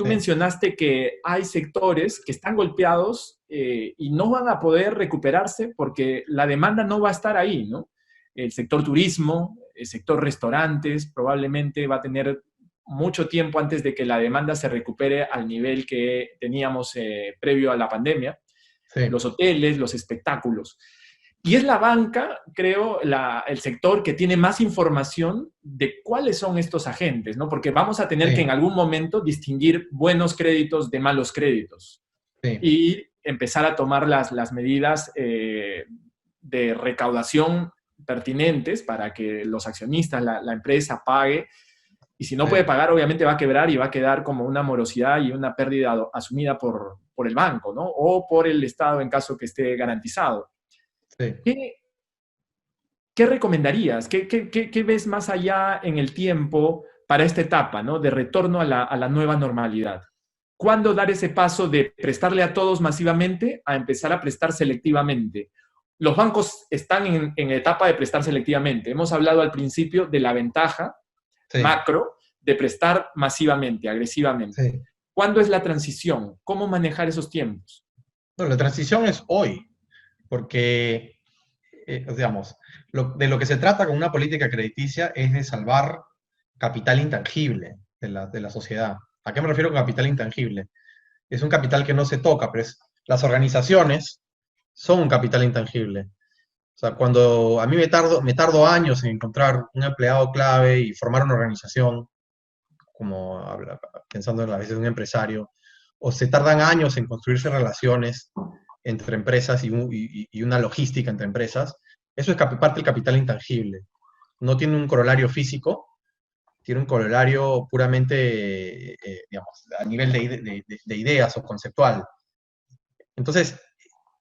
Sí, mencionaste que hay sectores que están golpeados y no van a poder recuperarse porque la demanda no va a estar ahí, ¿no? El sector turismo, el sector restaurantes, probablemente va a tener mucho tiempo antes de que la demanda se recupere al nivel que teníamos previo a la pandemia. sí, Los hoteles, los espectáculos. Y es la banca, creo, el sector que tiene más información de cuáles son estos agentes, ¿no? Porque vamos a tener que en sí, algún momento distinguir buenos créditos de malos créditos sí, y empezar a tomar las medidas de recaudación pertinentes para que los accionistas, la empresa pague. Y si no puede sí, pagar, obviamente va a quebrar y va a quedar como una morosidad y una pérdida asumida por el banco, ¿no? O por el Estado en caso que esté garantizado. sí. ¿Qué, qué recomendarías? ¿Qué ves más allá en el tiempo para esta etapa, ¿no? De retorno a la nueva normalidad? ¿Cuándo dar ese paso de prestarle a todos masivamente a empezar a prestar selectivamente? Los bancos están en etapa de prestar selectivamente. Hemos hablado al principio de la ventaja Sí, macro de prestar masivamente, agresivamente. sí. ¿Cuándo es la transición? ¿Cómo manejar esos tiempos? No, la transición es hoy, porque, digamos, de lo que se trata con una política crediticia es de salvar capital intangible de la sociedad. ¿A qué me refiero con capital intangible? Es un capital que no se toca, pero las organizaciones son un capital intangible. O sea, cuando a mí me tardo años en encontrar un empleado clave y formar una organización, como pensando en la veces de un empresario, o se tardan años en construirse relaciones entre empresas y una logística entre empresas, eso es parte del capital intangible. No tiene un corolario físico, tiene un corolario puramente, digamos, a nivel de ideas o conceptual. Entonces,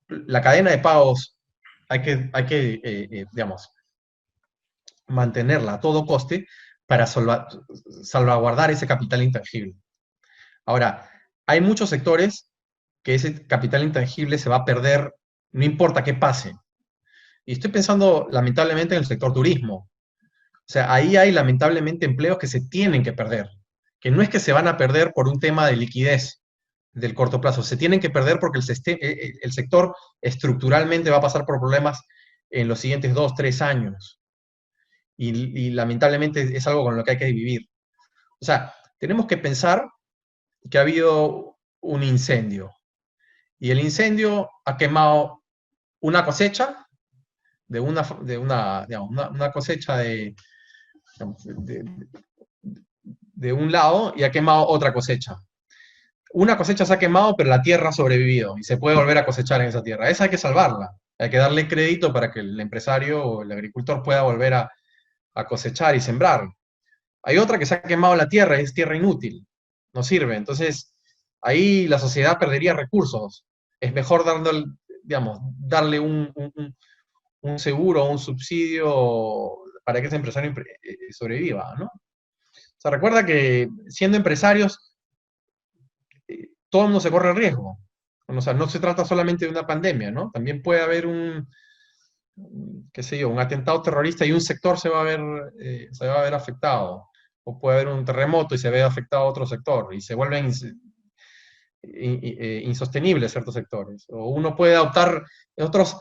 la cadena de pagos digamos, mantenerla a todo coste para salvaguardar ese capital intangible. Ahora, hay muchos sectores que ese capital intangible se va a perder, no importa qué pase. Y estoy pensando lamentablemente en el sector turismo. O sea, ahí hay lamentablemente empleos que se tienen que perder, que no es que se van a perder por un tema de liquidez del corto plazo, se tienen que perder porque el sector estructuralmente va a pasar por problemas en los siguientes 2, 3 años. Y lamentablemente es algo con lo que hay que vivir. O sea, tenemos que pensar que ha habido un incendio y el incendio ha quemado una cosecha digamos, una cosecha digamos, de un lado y ha quemado otra cosecha. Una cosecha se ha quemado, pero la tierra ha sobrevivido y se puede volver a cosechar en esa tierra. Esa hay que salvarla. Hay que darle crédito para que el empresario o el agricultor pueda volver a cosechar y sembrar. Hay otra que se ha quemado la tierra, es tierra inútil, no sirve. Entonces, ahí la sociedad perdería recursos. Es mejor digamos, darle un seguro o un subsidio para que ese empresario sobreviva, ¿no? O sea, recuerda que siendo empresarios, todo el mundo se corre el riesgo. O sea, no se trata solamente de una pandemia, ¿no? También puede haber qué sé yo, un atentado terrorista y un sector se va a ver afectado. O puede haber un terremoto y se ve afectado otro sector y se vuelven insostenibles ciertos sectores. O uno puede adoptar otros.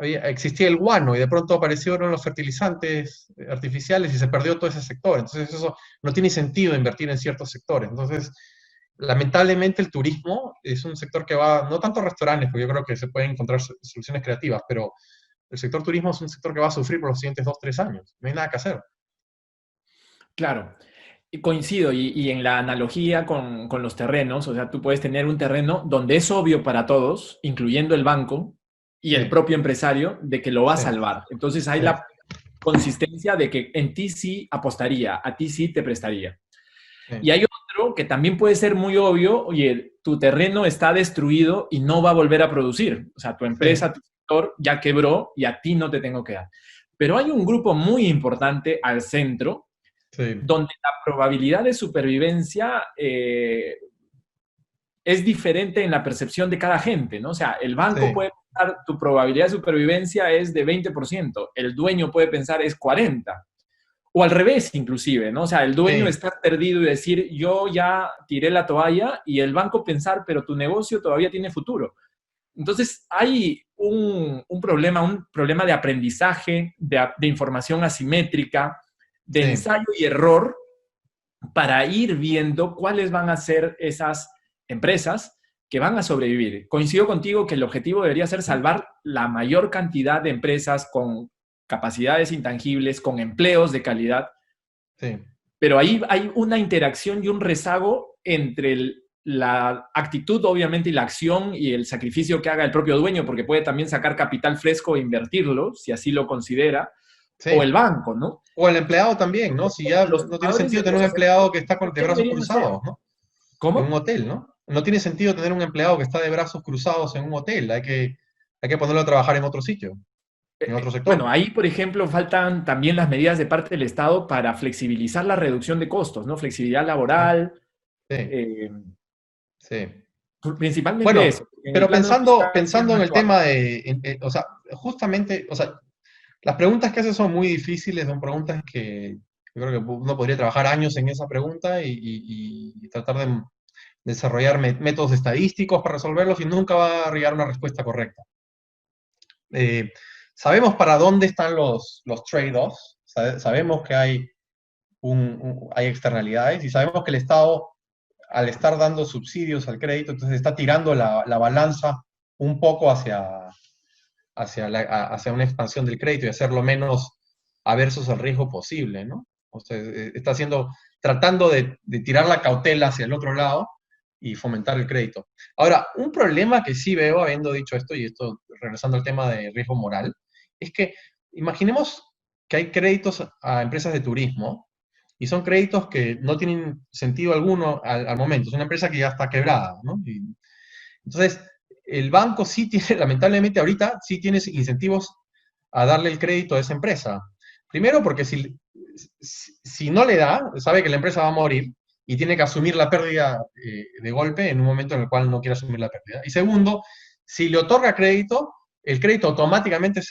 Existía el guano y de pronto aparecieron los fertilizantes artificiales y se perdió todo ese sector. Entonces eso no tiene sentido invertir en ciertos sectores. Entonces, lamentablemente el turismo es un sector que va, no tanto restaurantes, porque yo creo que se pueden encontrar soluciones creativas, pero el sector turismo es un sector que va a sufrir por los siguientes 2, 3 años. No hay nada que hacer. Claro, y coincido, y en la analogía con los terrenos, o sea, tú puedes tener un terreno donde es obvio para todos, incluyendo el banco y el Sí, propio empresario, de que lo va a sí, salvar. Entonces hay sí, la consistencia de que en ti sí apostaría, a ti sí te prestaría. sí, Y hay otro que también puede ser muy obvio, oye, tu terreno está destruido y no va a volver a producir. O sea, tu sí, empresa, tu sector ya quebró y a ti no te tengo que dar. Pero hay un grupo muy importante al centro sí, donde la probabilidad de supervivencia es diferente en la percepción de cada gente, ¿no? O sea, el banco sí, puede pensar tu probabilidad de supervivencia es de 20%, el dueño puede pensar es 40%. O al revés, inclusive, ¿no? O sea, el dueño Sí, está perdido y decir, yo ya tiré la toalla, y el banco pensar, pero tu negocio todavía tiene futuro. Entonces, hay un problema de aprendizaje, de información asimétrica, de sí, ensayo y error, para ir viendo cuáles van a ser esas empresas que van a sobrevivir. Coincido contigo que el objetivo debería ser salvar la mayor cantidad de empresas con capacidades intangibles, con empleos de calidad, sí. pero ahí hay una interacción y un rezago entre la actitud, obviamente, y la acción y el sacrificio que haga el propio dueño, porque puede también sacar capital fresco e invertirlo, si así lo considera, o el Sí. banco, ¿no? O el empleado también, ¿no? Si ya Los no tiene trabajadores y sentido tener los un empleado asociados, que está de ¿qué brazos deberían hacer? cruzados, ¿no? En un ¿Cómo? hotel, ¿no? No tiene sentido tener un empleado que está de brazos cruzados en un hotel. Hay que ponerlo a trabajar en otro sitio, en otro Bueno, sector. ahí, por ejemplo, faltan también las medidas de parte del Estado para flexibilizar la reducción de costos, ¿no? Flexibilidad Sí, laboral, sí, eh, sí. principalmente Bueno, eso. En el pero plano fiscal sí pensando han en el actuado. tema o sea, justamente, o sea, las preguntas que haces son muy difíciles, son preguntas que yo creo que uno podría trabajar años en esa pregunta y tratar de desarrollar métodos estadísticos para resolverlos y nunca va a llegar a una respuesta correcta. Eh, sabemos para dónde están los trade-offs, sabemos que hay, hay externalidades y sabemos que el Estado, al estar dando subsidios al crédito, entonces está tirando la balanza un poco hacia una expansión del crédito y hacerlo menos aversos al riesgo posible, ¿no? O sea, está tratando de tirar la cautela hacia el otro lado y fomentar el crédito. Ahora, un problema que sí veo, habiendo dicho esto, y esto regresando al tema de riesgo moral, es que imaginemos que hay créditos a empresas de turismo y son créditos que no tienen sentido alguno al momento. Es una empresa que ya está quebrada, ¿no? Entonces, el banco sí tiene, lamentablemente ahorita, sí tiene incentivos a darle el crédito a esa empresa. Primero, porque si no le da, sabe que la empresa va a morir y tiene que asumir la pérdida de golpe en un momento en el cual no quiere asumir la pérdida. Y segundo, si le otorga crédito, el crédito automáticamente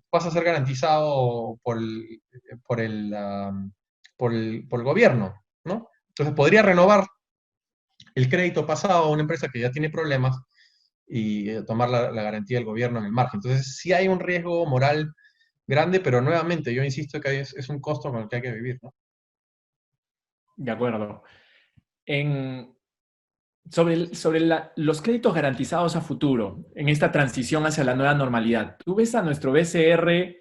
pasa a ser garantizado por el, um, por el gobierno, ¿no? Entonces podría renovar el crédito pasado a una empresa que ya tiene problemas y tomar la garantía del gobierno en el margen. Entonces, sí hay un riesgo moral grande, pero nuevamente, yo insisto que es un costo con el que hay que vivir, ¿no? De acuerdo. En, sobre los créditos garantizados a futuro, en esta transición hacia la nueva normalidad, ¿tú ves a nuestro BCR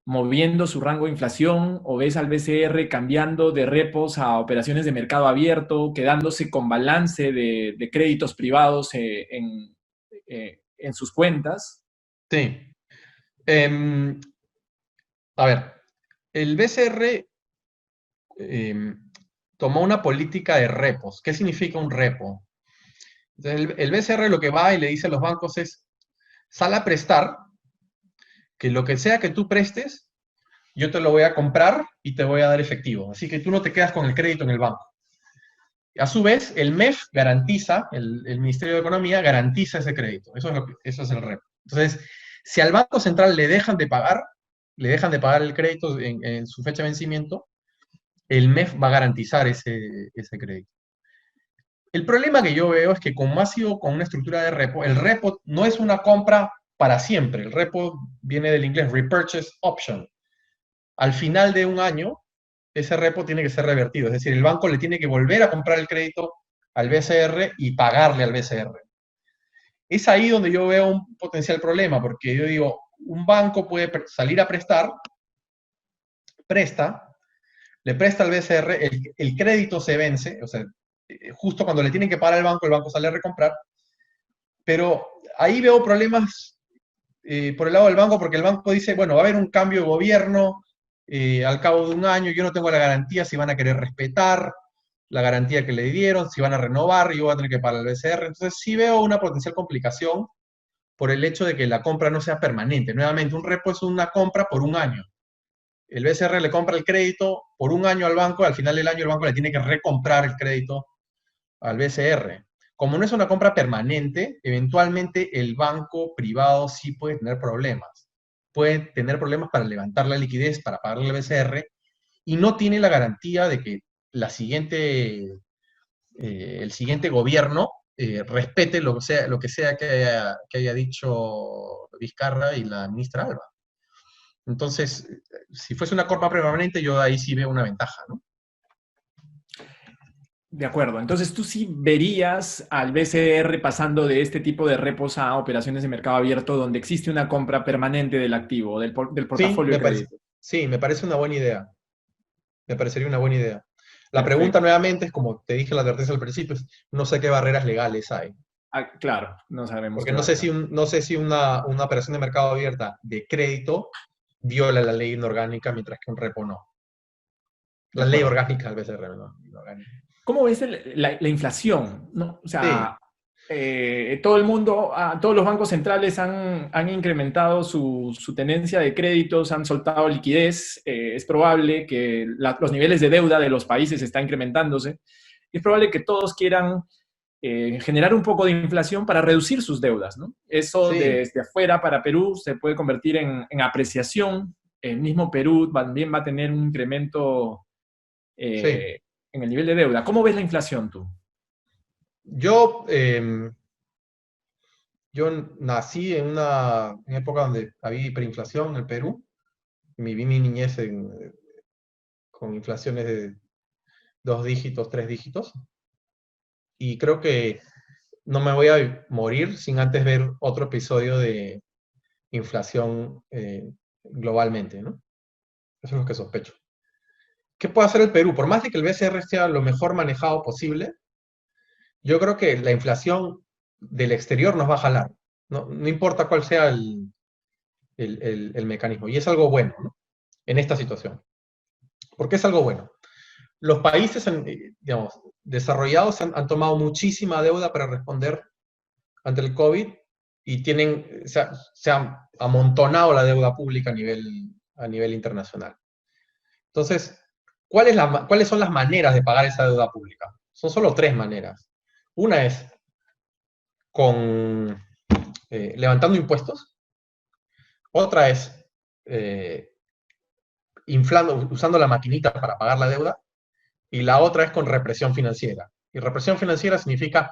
moviendo su rango de inflación, o ves al BCR cambiando de repos a operaciones de mercado abierto, quedándose con balance de créditos privados en sus cuentas? Sí. Em, a ver, el BCR tomó una política de repos. ¿Qué significa un repo? Entonces, el BCR lo que va y le dice a los bancos es, sal a prestar, que lo que sea que tú prestes, yo te lo voy a comprar y te voy a dar efectivo. Así que tú no te quedas con el crédito en el banco. A su vez, el MEF garantiza, el Ministerio de Economía garantiza ese crédito. Eso es el repo. Entonces, si al Banco Central le dejan de pagar el crédito en su fecha de vencimiento, el MEF va a garantizar ese crédito. El problema que yo veo es que como ha sido con una estructura de repo, el repo no es una compra para siempre. El repo viene del inglés repurchase option. Al final de un año, ese repo tiene que ser revertido. Es decir, el banco le tiene que volver a comprar el crédito al BCR y pagarle al BCR. Es ahí donde yo veo un potencial problema, porque yo digo, un banco puede salir a prestar, presta, le presta al BCR, el crédito se vence, o sea, justo cuando le tienen que pagar al banco, el banco sale a recomprar, pero ahí veo problemas por el lado del banco, porque el banco dice, bueno, va a haber un cambio de gobierno al cabo de un año, yo no tengo la garantía si van a querer respetar la garantía que le dieron, si van a renovar, yo voy a tener que pagar el BCR. Entonces sí veo una potencial complicación por el hecho de que la compra no sea permanente. Nuevamente, un repo es una compra por un año. El BCR le compra el crédito por un año al banco, al final del año el banco le tiene que recomprar el crédito al BCR. Como no es una compra permanente, eventualmente el banco privado sí puede tener problemas. Puede tener problemas para levantar la liquidez, para pagarle al BCR, y no tiene la garantía de que el siguiente gobierno respete lo que sea que haya dicho Vizcarra y la ministra Alba. Entonces, si fuese una corpa permanente, yo ahí sí veo una ventaja, ¿no? De acuerdo. Entonces, tú sí verías al BCR pasando de este tipo de repos a operaciones de mercado abierto donde existe una compra permanente del activo, del Sí, portafolio de crédito. sí, me parece una buena idea. Me parecería una buena idea. La pregunta Perfecto. nuevamente es, como te dije la advertencia al principio, no sé qué barreras legales hay. Ah, claro, no sabemos Porque qué no sé barrera. si, no sé si una operación de mercado abierta de crédito viola la ley inorgánica, mientras que un repo no. De La ley acuerdo. orgánica del BCR, ¿no? Inorgánica. ¿Cómo ves la inflación? ¿No? O Sí, sea, todo el mundo, todos los bancos centrales han incrementado su tenencia de créditos, han soltado liquidez. Es probable que los niveles de deuda de los países están incrementándose. Es probable que todos quieran generar un poco de inflación para reducir sus deudas, ¿no? Eso sí, desde afuera para Perú se puede convertir en apreciación. El mismo Perú también va a tener un incremento sí. en el nivel de deuda. ¿Cómo ves la inflación tú? Yo, yo nací en una época donde había hiperinflación en el Perú. Viví mi niñez con inflaciones de 2 dígitos, 3 dígitos. Y creo que no me voy a morir sin antes ver otro episodio de inflación globalmente, ¿no? Eso es lo que sospecho. ¿Qué puede hacer el Perú? Por más de que el BCR sea lo mejor manejado posible, yo creo que la inflación del exterior nos va a jalar. No, no importa cuál sea el mecanismo. Y es algo bueno, ¿no? En esta situación. ¿Por qué es algo bueno? Los países, digamos, desarrollados han tomado muchísima deuda para responder ante el COVID y se ha amontonado la deuda pública a nivel internacional. Entonces, ¿cuáles son las maneras de pagar esa deuda pública? Son solo tres maneras. Una es con levantando impuestos, otra es eh, usando la maquinita para pagar la deuda, y la otra es con represión financiera. Y represión financiera significa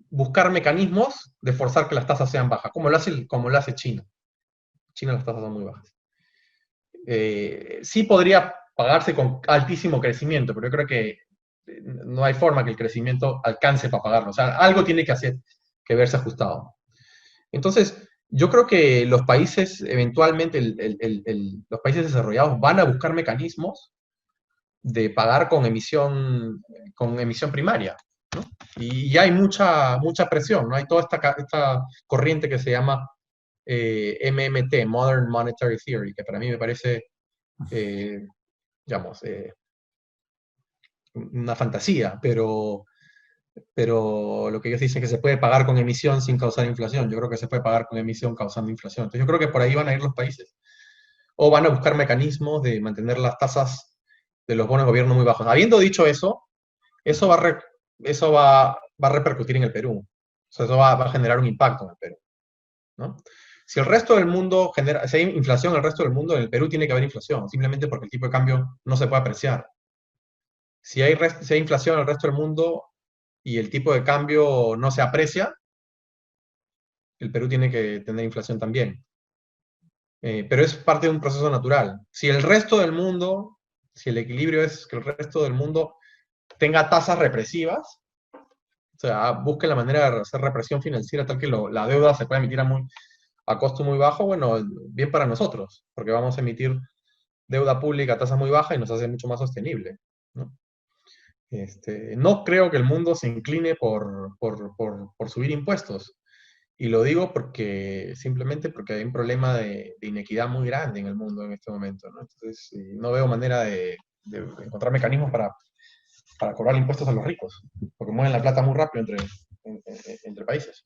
buscar mecanismos de forzar que las tasas sean bajas, como lo hace China. China las tasas son muy bajas. Sí podría pagarse con altísimo crecimiento, pero yo creo que no hay forma que el crecimiento alcance para pagarlo. O sea, algo tiene que hacer que verse ajustado. Entonces, yo creo que los países, eventualmente, los países desarrollados van a buscar mecanismos de pagar con emisión primaria, ¿no? Y hay mucha presión, ¿no? Hay toda esta corriente que se llama MMT, Modern Monetary Theory, que para mí me parece, eh, digamos, una fantasía, pero lo que ellos dicen es que se puede pagar con emisión sin causar inflación. Yo creo que se puede pagar con emisión causando inflación. Entonces yo creo que por ahí van a ir los países. O van a buscar mecanismos de mantener las tasas de los bonos de gobierno muy bajos. Habiendo dicho eso, eso va a repercutir en el Perú. O sea, eso va a generar un impacto en el Perú, ¿no? Si el resto del mundo si hay inflación en el resto del mundo, en el Perú tiene que haber inflación, simplemente porque el tipo de cambio no se puede apreciar. Si hay inflación en el resto del mundo y el tipo de cambio no se aprecia, el Perú tiene que tener inflación también. Pero es parte de un proceso natural. Si el equilibrio es que el resto del mundo tenga tasas represivas, o sea, busque la manera de hacer represión financiera tal que la deuda se pueda emitir a costo muy bajo, bueno, bien para nosotros, porque vamos a emitir deuda pública a tasas muy bajas y nos hace mucho más sostenible, ¿no? No creo que el mundo se incline por subir impuestos. Y lo digo simplemente porque hay un problema de inequidad muy grande en el mundo en este momento, ¿no? Entonces, no veo manera de encontrar mecanismos para cobrar impuestos a los ricos, porque mueven la plata muy rápido entre países.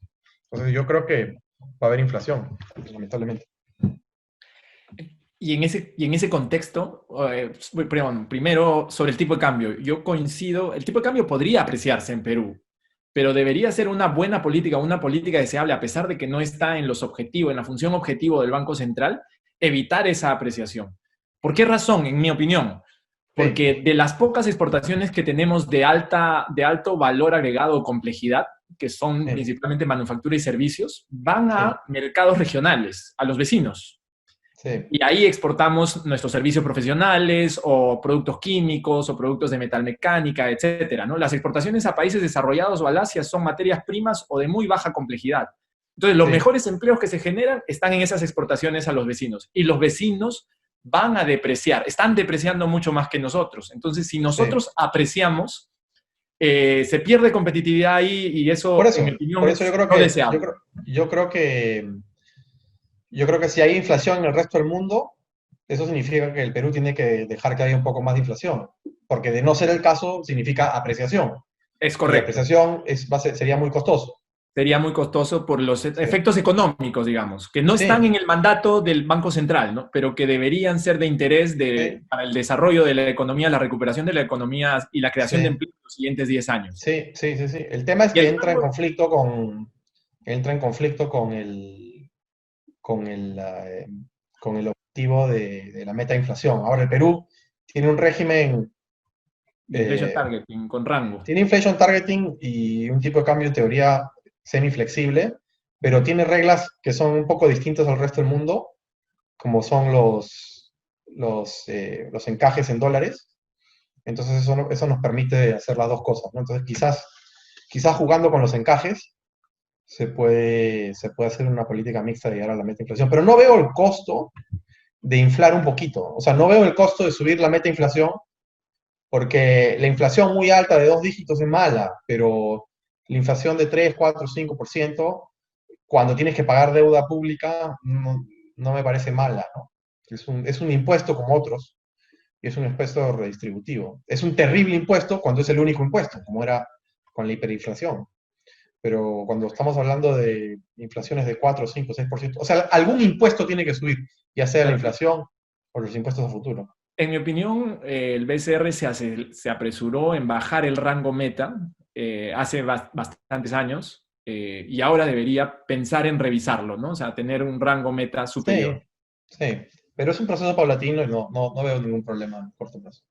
Entonces, yo creo que va a haber inflación, lamentablemente. Y en ese contexto, primero sobre el tipo de cambio, yo coincido, el tipo de cambio podría apreciarse en Perú, pero debería ser una política deseable, a pesar de que no está en los objetivos, en la función objetivo del Banco Central, evitar esa apreciación. ¿Por qué razón, en mi opinión? Porque de las pocas exportaciones que tenemos de alto valor agregado o complejidad, que son principalmente manufactura y servicios, van a mercados regionales, a los vecinos. Sí. Y ahí exportamos nuestros servicios profesionales o productos químicos o productos de metalmecánica, etcétera, ¿no? Las exportaciones a países desarrollados o al Asia son materias primas o de muy baja complejidad. Entonces, los mejores empleos que se generan están en esas exportaciones a los vecinos. Y los vecinos van a depreciar, están depreciando mucho más que nosotros. Entonces, si nosotros apreciamos, se pierde competitividad ahí y eso, en mi opinión, por eso es no deseable. Yo creo que si hay inflación en el resto del mundo, eso significa que el Perú tiene que dejar que haya un poco más de inflación, porque de no ser el caso, significa apreciación. Es Y correcto. apreciación sería muy costoso. Sería muy costoso por los efectos económicos, digamos, que no están en el mandato del Banco Central, ¿no? Pero que deberían ser de interés para el desarrollo de la economía, la recuperación de la economía y la creación de empleo en los siguientes 10 años. Sí. El tema es que entra en conflicto con el objetivo de la meta de inflación. Ahora, el Perú tiene un régimen inflation targeting con rango. Tiene inflation targeting y un tipo de cambio en teoría semiflexible, pero tiene reglas que son un poco distintas al resto del mundo, como son los encajes en dólares. Entonces eso nos permite hacer las dos cosas, ¿no? Entonces quizás jugando con los encajes se puede hacer una política mixta de llegar a la meta de inflación. Pero no veo el costo de inflar un poquito. O sea, no veo el costo de subir la meta de inflación, porque la inflación muy alta de 2 dígitos es mala, pero la inflación de 3, 4, 5%, cuando tienes que pagar deuda pública, no me parece mala, ¿no? Es un impuesto como otros, y es un impuesto redistributivo. Es un terrible impuesto cuando es el único impuesto, como era con la hiperinflación. Pero cuando estamos hablando de inflaciones de 4, 5, 6%, o sea, algún impuesto tiene que subir, ya sea la inflación o los impuestos a futuro. En mi opinión, el BCR se apresuró en bajar el rango meta hace bastantes años y ahora debería pensar en revisarlo, ¿no? O sea, tener un rango meta superior. Sí, pero es un proceso paulatino y no veo ningún problema a corto plazo.